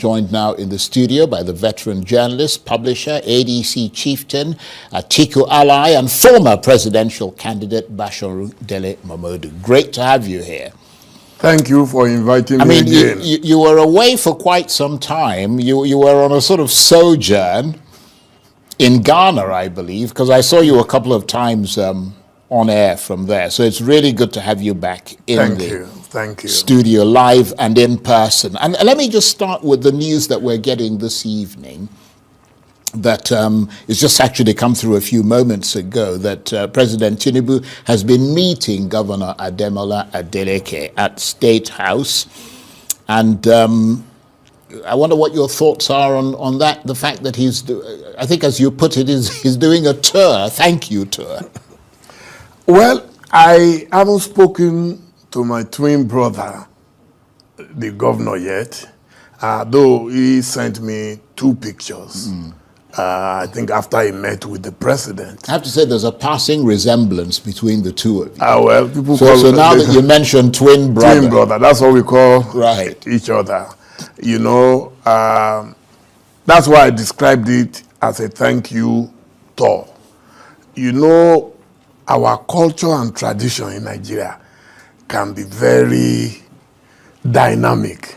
joined now in the studio by the veteran journalist, publisher, ADC chieftain, Atiku ally, and former presidential candidate Basharu Dele Momodu. Great to have you here. Thank you for inviting me again. You were away for quite some time. You were on a sort of sojourn in Ghana, I believe, because I saw you a couple of times on air from there. So it's really good to have you back in Thank you. Studio live and in person. And let me just start with the news that we're getting this evening that it's just actually come through a few moments ago that President Tinubu has been meeting Governor Ademola Adeleke at State House. And I wonder what your thoughts are on that, the fact that I think as you put it, he's doing a tour, thank you tour. Well, I haven't spoken to my twin brother, the governor, yet, though he sent me 2 pictures. I think after he met with the president. I have to say there's a passing resemblance between the two of you. Well, people so now that you mentioned twin brother. Twin brother, that's what we call each other. You know, that's why I described it as a thank you tour. You know, our culture and tradition in Nigeria can be very dynamic.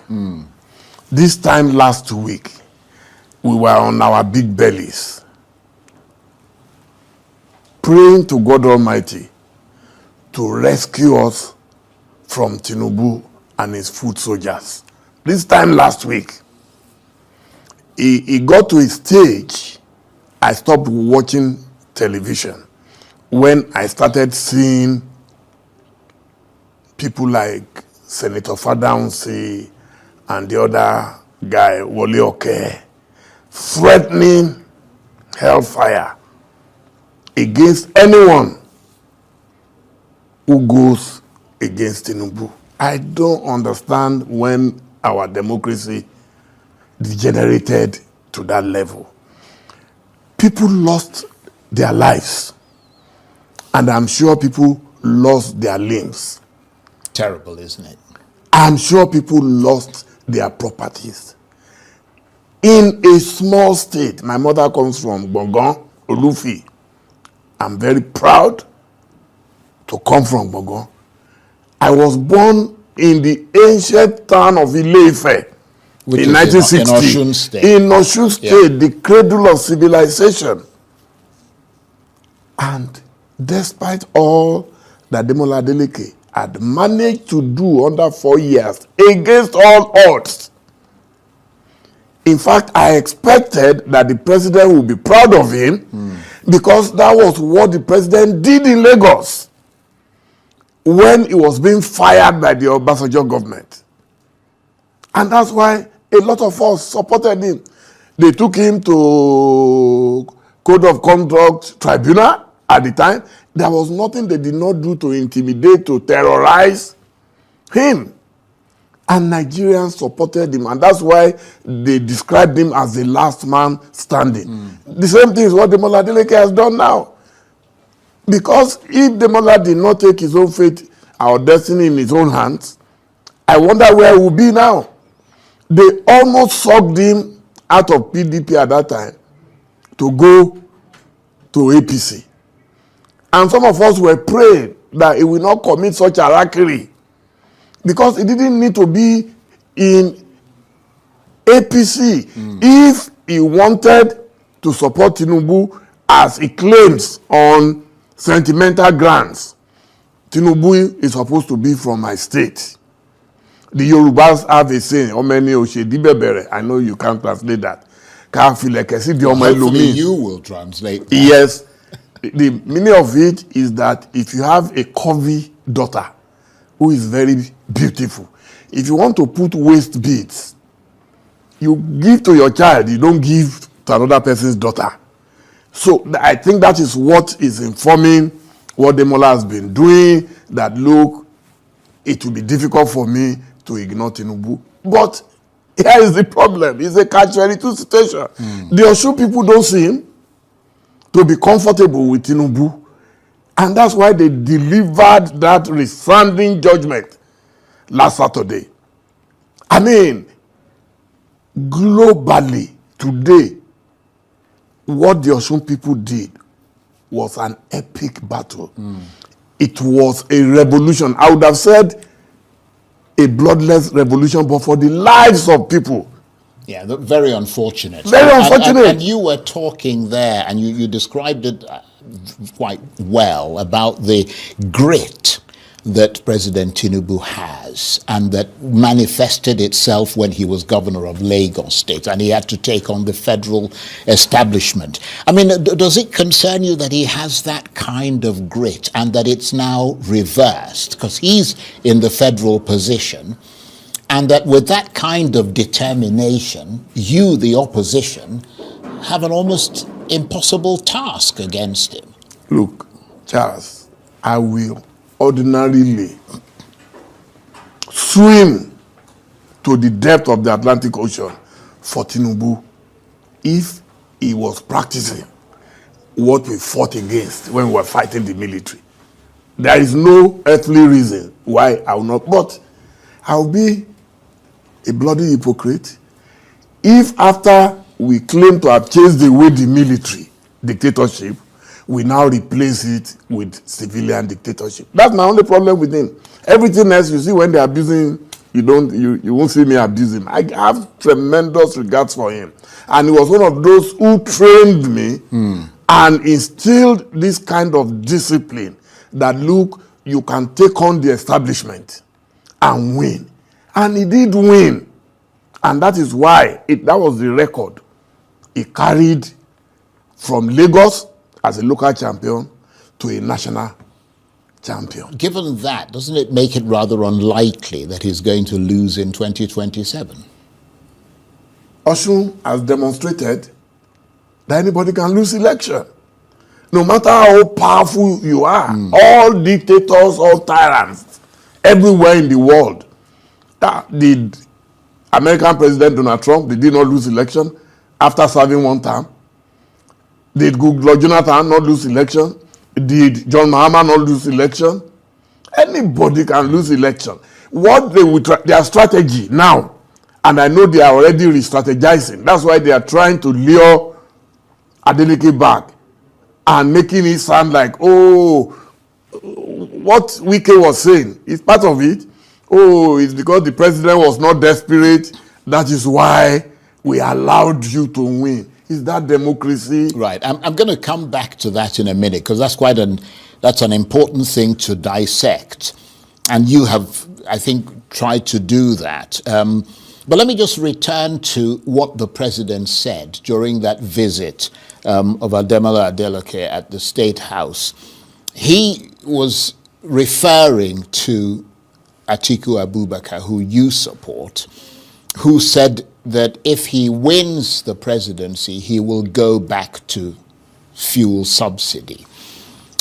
This time last week, we were on our big bellies, praying to God Almighty to rescue us from Tinubu and his foot soldiers. This time last week, he got to a stage, I stopped watching television when I started seeing people like Senator Fadamsi and the other guy, Wole Oke, threatening hellfire against anyone who goes against Tinubu. I don't understand when our democracy degenerated to that level. People lost their lives, and I'm sure people lost their limbs. Terrible, isn't it? I'm sure people lost their properties. In a small state, my mother comes from Gbongan, Olufi. I'm very proud to come from Gbongan. I was born in the ancient town of Ile-Ife in 1960. In Osun State. In Osun State, the cradle of civilization. And despite all that Ademola Adeleke had managed to do under 4 years, against all odds, in fact, I expected that the president would be proud of him because that was what the president did in Lagos when he was being fired by the Obasanjo government. And that's why a lot of us supported him. They took him to Code of Conduct Tribunal at the time. There was nothing they did not do to intimidate, to terrorize him. And Nigerians supported him. And that's why they described him as the last man standing. The same thing is what Ademola Adeleke has done now. Because if Ademola did not take his own fate, our destiny in his own hands, I wonder where he will be now. They almost sucked him out of PDP at that time to go to APC. And some of us were praying that he will not commit such harakiri, because he didn't need to be in APC if he wanted to support Tinubu as he claims on sentimental grounds. Tinubu is supposed to be from my state. The Yorubas have a saying, I know you can't translate that. Hopefully you will translate that. Yes. The meaning of it is that if you have a curvy daughter who is very beautiful, if you want to put waist beads, you give to your child, you don't give to another person's daughter. So I think that is what is informing what Ademola has been doing, that look, it will be difficult for me to ignore Tinubu. But here is the problem. It's a catch-22 situation. The Osun people don't seem to be comfortable with Tinubu. And that's why they delivered that resounding judgment last Saturday. I mean, globally today, what the Osun people did was an epic battle. It was a revolution. I would have said a bloodless revolution, but for the lives of people. Yeah, very unfortunate. Very unfortunate. And you were talking there, and you described it quite well about the grit that President Tinubu has, and that manifested itself when he was governor of Lagos State, and he had to take on the federal establishment. I mean, does it concern you that he has that kind of grit and that it's now reversed, because he's in the federal position, and that with that kind of determination, you, the opposition, have an almost impossible task against him? Look, Charles, I will ordinarily swim to the depth of the Atlantic Ocean for Tinubu if he was practicing what we fought against when we were fighting the military. There is no earthly reason why I will not, but I'll be a bloody hypocrite if after we claim to have chased away the military dictatorship, we now replace it with civilian dictatorship. That's my only problem with him. Everything else, you see, when they're abusing, you won't see me abuse him. I have tremendous regards for him. And he was one of those who trained me and instilled this kind of discipline that, look, you can take on the establishment and win. And he did win. And that is why that was the record he carried from Lagos as a local champion to a national champion. Given that, doesn't it make it rather unlikely that he's going to lose in 2027? Osun has demonstrated that anybody can lose election. No matter how powerful you are, all dictators, all tyrants, everywhere in the world. Did American President Donald Trump, did he not lose election after serving one term? Did Goodluck Jonathan not lose election? Did John Mahama not lose election? Anybody can lose election. What they will their strategy now, and I know they are already re-strategizing. That's why they are trying to lure Adeleke back and making it sound like, oh, what Wike was saying is part of it. Oh, it's because the president was not desperate. That is why we allowed you to win. Is that democracy? Right. I'm going to come back to that in a minute, because that's an important thing to dissect. And you have, I think, tried to do that. But let me just return to what the president said during that visit of Ademola Adeleke at the State House. He was referring to Atiku Abubakar, who you support, who said that if he wins the presidency, he will go back to fuel subsidy.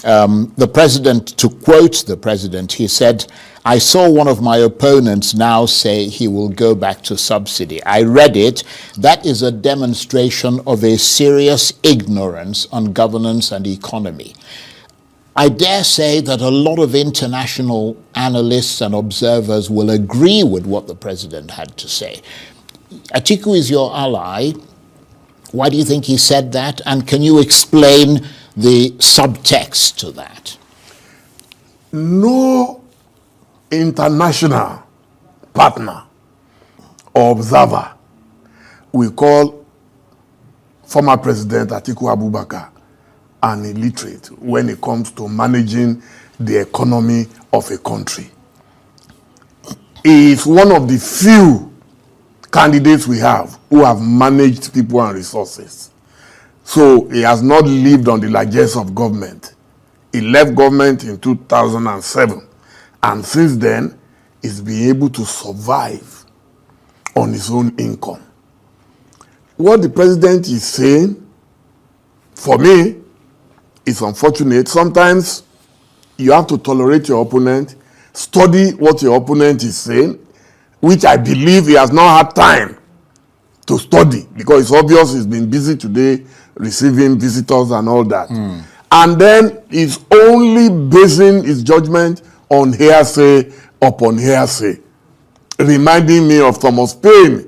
The president, to quote the president, he said, "I saw one of my opponents now say he will go back to subsidy. I read it. That is a demonstration of a serious ignorance on governance and economy." I dare say that a lot of international analysts and observers will agree with what the president had to say. Atiku is your ally. Why do you think he said that? And can you explain the subtext to that? No international partner or observer will call former President Atiku Abubakar an illiterate when it comes to managing the economy of a country. He is one of the few candidates we have who have managed people and resources. So he has not lived on the largesse of government. He left government in 2007, and since then he's been able to survive on his own income. What the president is saying, for me, is unfortunate. Sometimes you have to tolerate your opponent, study what your opponent is saying, which I believe he has not had time to study, because it's obvious he's been busy today receiving visitors and all that. And then he's only basing his judgment on hearsay upon hearsay, reminding me of Thomas Paine,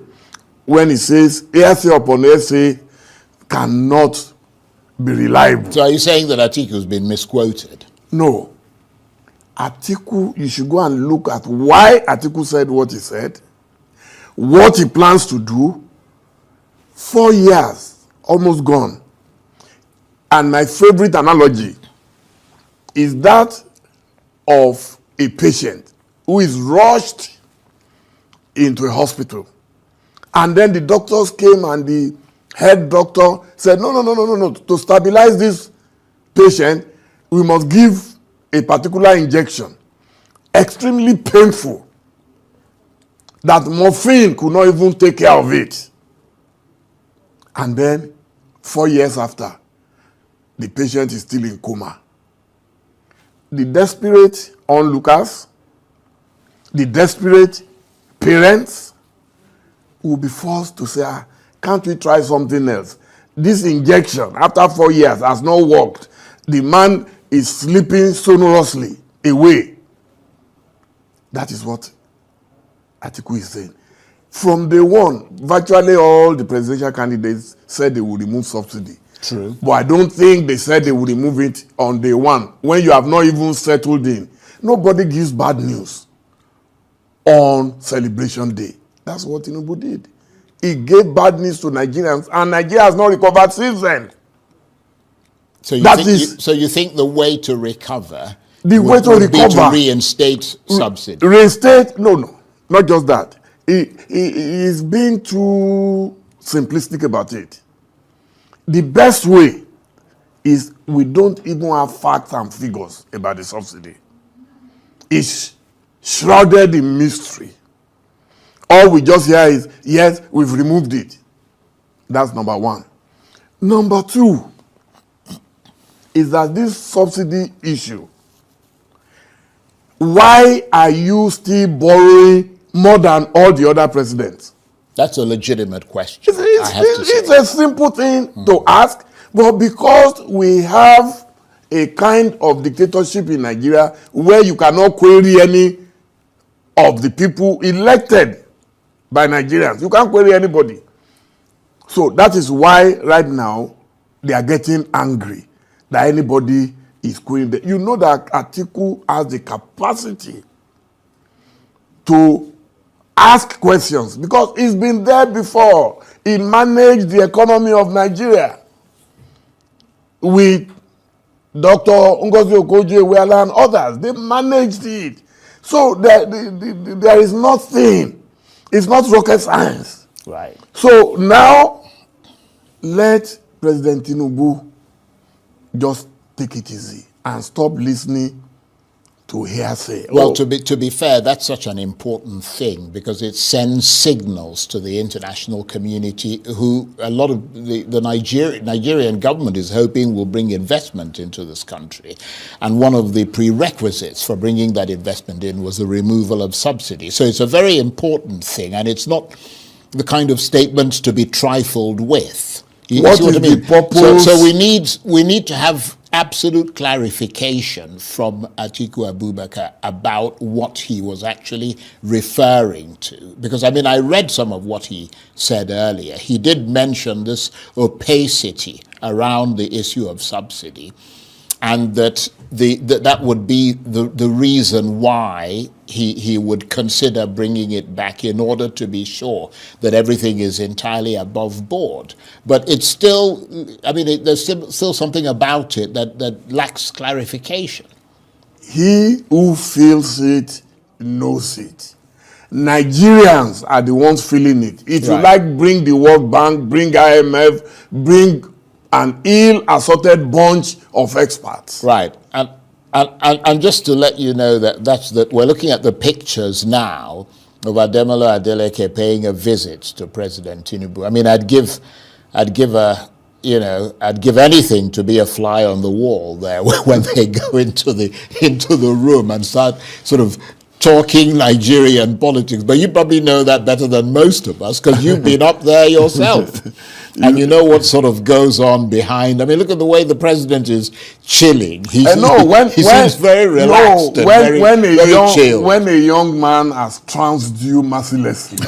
when he says essay upon essay cannot be reliable. So are you saying that Atiku has been misquoted? No. Atiku, you should go and look at why Atiku said what he said, what he plans to do. 4 years, almost gone. And my favorite analogy is that of a patient who is rushed into a hospital. And then the doctors came and the head doctor said, no. To stabilize this patient, we must give a particular injection. Extremely painful. That morphine could not even take care of it. And then, 4 years after, the patient is still in coma. The desperate onlookers, the desperate parents will be forced to say, can't we try something else? This injection, after 4 years, has not worked. The man is sleeping sonorously away. That is what Atiku is saying. From day one, virtually all the presidential candidates said they would remove subsidy. True. But I don't think they said they would remove it on day one, when you have not even settled in. Nobody gives bad news on Celebration Day. That's what Tinubu did. He gave bad news to Nigerians, and Nigeria has not recovered since then. So you think the way to recover would be to reinstate subsidy? Reinstate? No, not just that. He is being too simplistic about it. The best way is we don't even have facts and figures about the subsidy. It's shrouded in mystery. All we just hear is, yes, we've removed it. That's number one. Number two is that this subsidy issue, why are you still borrowing more than all the other presidents? That's a legitimate question. It's a simple thing to ask, but because we have a kind of dictatorship in Nigeria where you cannot query any of the people elected by Nigerians. You can't query anybody. So that is why right now they are getting angry that anybody is querying them. You know that Atiku has the capacity to ask questions because he's been there before. He managed the economy of Nigeria with Dr. Ngozi Okonjo-Iweala and others. They managed it. So there is nothing. It's not rocket science. Right. So now, let President Tinubu just take it easy and stop listening to hearsay. Well, to be fair, that's such an important thing because it sends signals to the international community who a lot of the Nigerian government is hoping will bring investment into this country. And one of the prerequisites for bringing that investment in was the removal of subsidy. So it's a very important thing, and it's not the kind of statements to be trifled with. What is the purpose? So we need to have absolute clarification from Atiku Abubakar about what he was actually referring to. Because, I mean, I read some of what he said earlier. He did mention this opacity around the issue of subsidy, and that that would be the reason why he would consider bringing it back in order to be sure that everything is entirely above board. But it's still, I mean, there's still something about it that lacks clarification. He who feels it knows it. Nigerians are the ones feeling it. If you like, bring the World Bank, bring IMF, bring an ill-assorted bunch of experts. Right. And just to let you know that we're looking at the pictures now of Ademola Adeleke paying a visit to President Tinubu. I mean, I'd give anything to be a fly on the wall there when they go into the room and start sort of talking Nigerian politics. But you probably know that better than most of us because you've been up there yourself. And you know what sort of goes on behind. I mean, look at the way the president is chilling. He seems very relaxed and very chill. When a young man has trounced you mercilessly,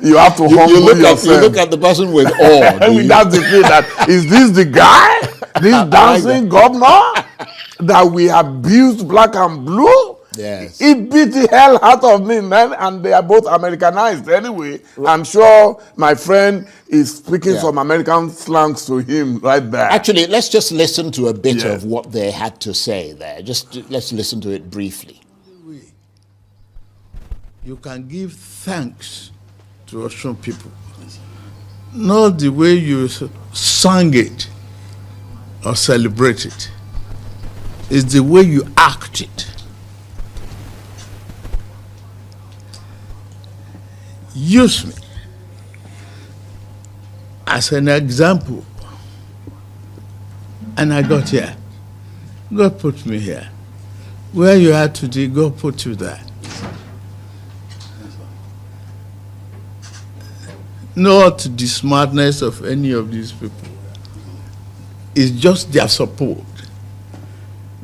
you have to humble yourself. You look at the person with awe. I mean, that's the thing. That is this the guy, this dancing governor that we abused black and blue? Yes. He beat the hell out of me, man, and they are both Americanized anyway. I'm sure my friend is speaking some American slangs to him right there. Actually, let's just listen to a bit of what they had to say there. Let's listen to it briefly. You can give thanks to Osun people, not the way you sang it or celebrate it. It's the way you act it. Use me as an example, and I got here. God put me here. Where you are today, God put you there. Not the smartness of any of these people. It's just their support,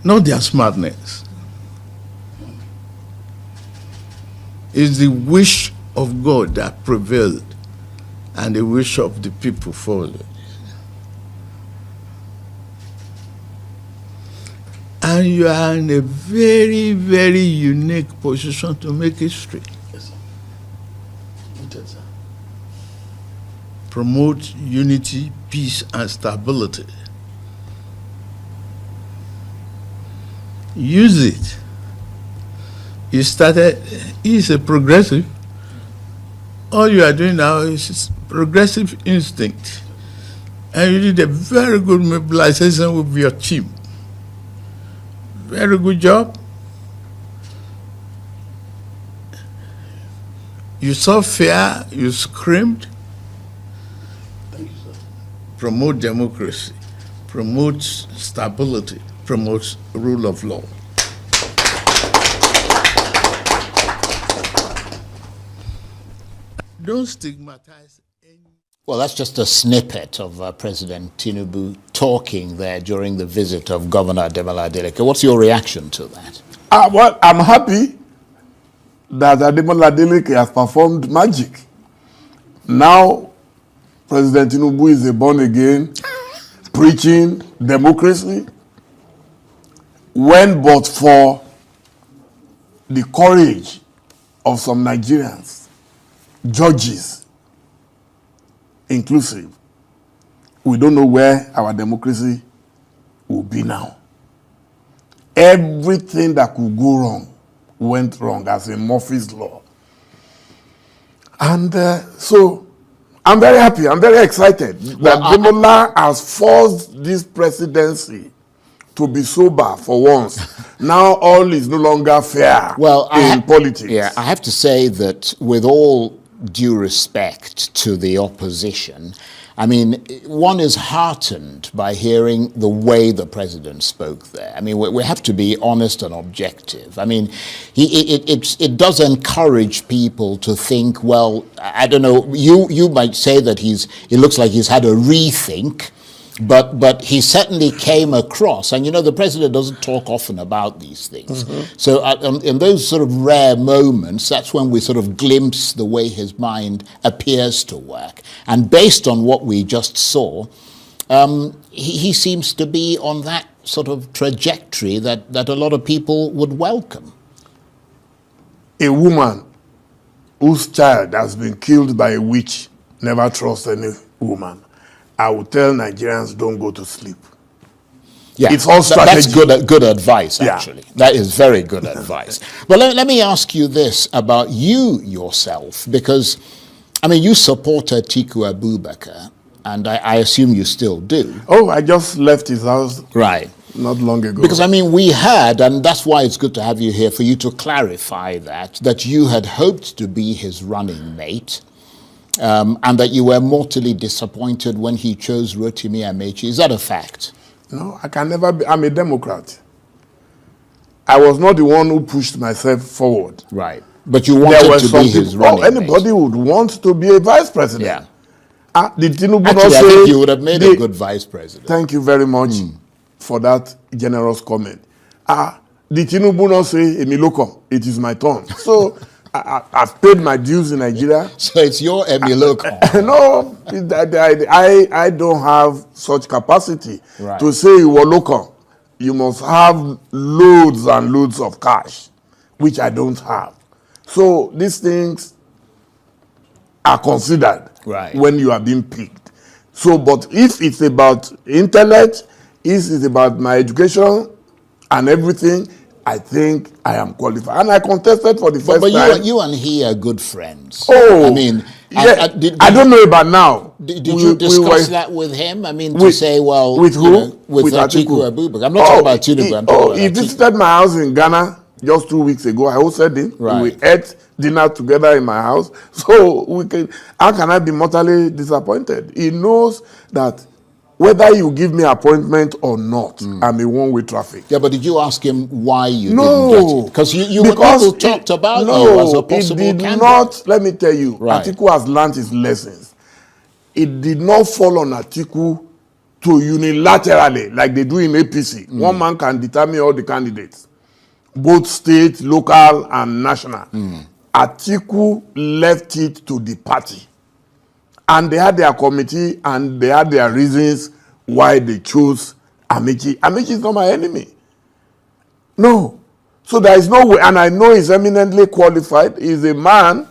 not their smartness. It's the wish of God that prevailed, and the wish of the people followed. And you are in a very, very unique position to make history. Yes, sir. Noted, sir. Promote unity, peace, and stability. Use it. He's a progressive. All you are doing now is progressive instinct. And you did a very good mobilization with your team. Very good job. You saw fear, you screamed. Thank you, sir. Promote democracy, promote stability, promote rule of law. Don't stigmatize any. Well, that's just a snippet of President Tinubu talking there during the visit of Governor Dele. What's your reaction to that? Well, I'm happy that Dele has performed magic. Now, President Tinubu is a born-again, preaching democracy. When but for the courage of some Nigerians, judges inclusive, we don't know where our democracy will be now. Everything that could go wrong went wrong as a Murphy's Law. And so I'm very happy, I'm very excited that Demola has forced this presidency to be sober for once. Now all is no longer fair in politics. Yeah, I have to say that with all due respect to the opposition, I mean, one is heartened by hearing the way the president spoke there. I mean, we have to be honest and objective. I mean, it does encourage people to think, well, I don't know, you might say that it looks like he's had a rethink, but he certainly came across, and you know, the president doesn't talk often about these things. Mm-hmm. So in those sort of rare moments, that's when we sort of glimpse the way his mind appears to work. And based on what we just saw, he seems to be on that sort of trajectory that a lot of people would welcome. A woman whose child has been killed by a witch never trusts any woman. I will tell Nigerians, don't go to sleep. Yeah, it's all strategy. That's good advice, actually. Yeah. That is very good advice. Well, let me ask you this about you yourself, because, I mean, you support Atiku Abubakar, and I assume you still do. Oh, I just left his house. Right. Not long ago. Because, I mean, we heard, and that's why it's good to have you here, for you to clarify that you had hoped to be his running mate, and that you were mortally disappointed when he chose Rotimi Amechi. Is that a fact? No, I can never be. I'm a Democrat. I was not the one who pushed myself forward. Right. But you wanted to be his running mate. Anybody would want to be a vice president. Yeah. Did Tinubu Actually, not say... I think you would have made a good vice president. Thank you very much for that generous comment. Did Tinubu not say, Emi Lokom, it is my turn? So I've paid my dues in Nigeria. So it's your emulocon. No, I don't have such capacity Right. to say you were local. You must have loads and loads of cash, which I don't have. So these things are considered Right. when you are being picked. So, but if it's about intellect, if it's about my education and everything, I think I am qualified. And I contested for the first But time. you and he are good friends. Oh, I mean, yeah, I don't know about now. Did you discuss that with him? I mean, to say, well, with who? you know, with Atiku Abubakar. I'm not talking about Tinubu. I'm talking he about Atiku. visited my house in Ghana just 2 weeks ago. I hosted him. Right. We ate dinner together in my house. So how can I be mortally disappointed? He knows that whether you give me appointment or not, I'm a one-way traffic. Yeah, but did you ask him why you didn't get it? Because people talked about you as a possible it did candidate. not. Let me tell you, Right. Atiku has learned his lessons. It did not fall on Atiku to unilaterally, like they do in APC. One man can determine all the candidates, both state, local, and national. Atiku left it to the party. And they had their committee and they had their reasons why they chose Amici. Amici is not my enemy. No. So there is no way, and I know he's eminently qualified. He's a man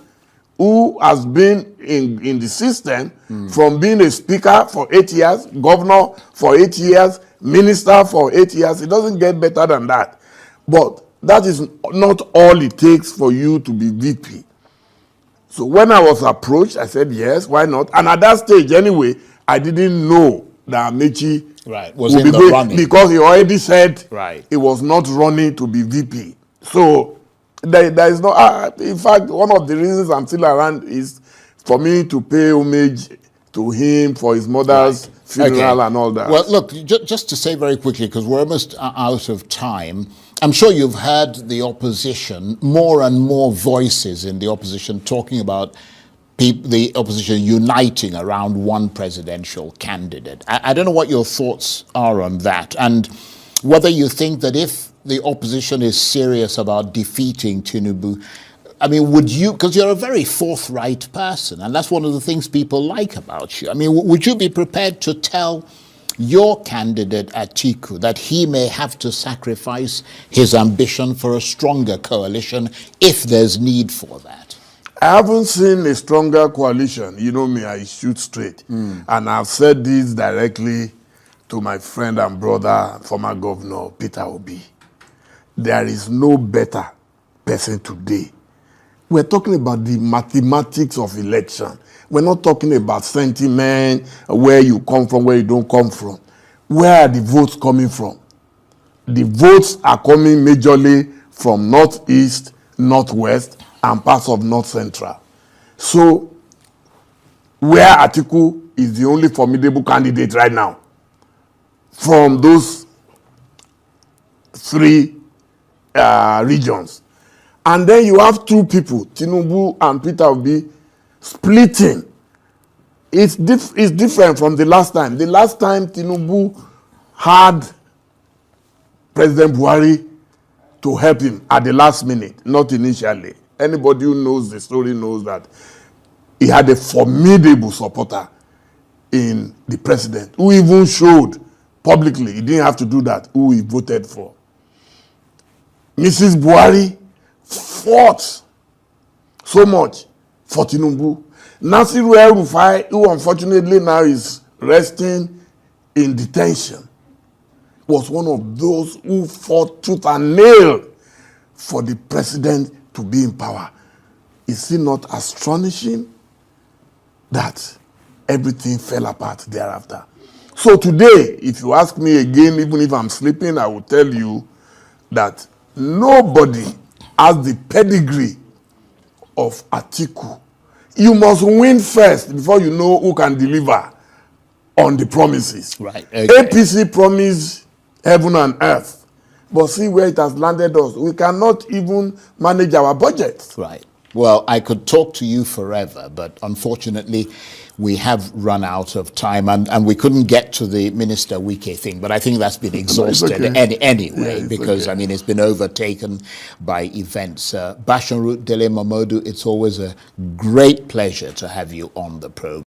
who has been in the system from being a speaker for 8 years, governor for 8 years, minister for 8 years. It doesn't get better than that. But that is not all it takes for you to be VP. So when I was approached, I said, yes, why not? And at that stage, anyway, I didn't know that Amechi was would in be the going, running. because he already said Right. he was not running to be VP. So there is no, in fact, one of the reasons I'm still around is for me to pay homage to him for his mother's funeral and all that. Well, look, just to say very quickly, because we're almost out of time, I'm sure you've heard the opposition, more and more voices in the opposition talking about the opposition uniting around one presidential candidate. I don't know what your thoughts are on that, and whether you think that if the opposition is serious about defeating Tinubu, I mean, would you, because you're a very forthright person, and that's one of the things people like about you. I mean, would you be prepared to tell your candidate Atiku that he may have to sacrifice his ambition for a stronger coalition if there's need for that? I haven't seen a stronger coalition. You know me, I shoot straight. And I've said this directly to my friend and brother, former governor, Peter Obi. There is no better person today. We're talking about the mathematics of election. We're not talking about sentiment, where you come from, where you don't come from. Where are the votes coming from? The votes are coming majorly from Northeast, Northwest, and parts of North Central. So, where Atiku is the only formidable candidate right now from those three regions. And then you have two people, Tinubu and Peter Obi, splitting. It's different from the last time. The last time Tinubu had President Buhari to help him at the last minute, not initially. Anybody who knows the story knows that he had a formidable supporter in the president, who even showed publicly, he didn't have to do that, who he voted for. Mrs. Buhari fought so much for Tinubu. Nasiru El-Rufai, who unfortunately now is resting in detention, was one of those who fought tooth and nail for the president to be in power. Is it not astonishing that everything fell apart thereafter? So today, if you ask me again, even if I'm sleeping, I will tell you that nobody has the pedigree of Atiku. You must win first before you know who can deliver on the promises. Right. Okay. APC promised heaven and earth. But see where it has landed us. We cannot even manage our budget. Right. Well, I could talk to you forever, but unfortunately, we have run out of time, and we couldn't get to the Minister Wike thing, but I think that's been exhausted anyway, Yeah, because, okay. I mean, it's been overtaken by events. Basharu Dele Momodu, it's always a great pleasure to have you on the program.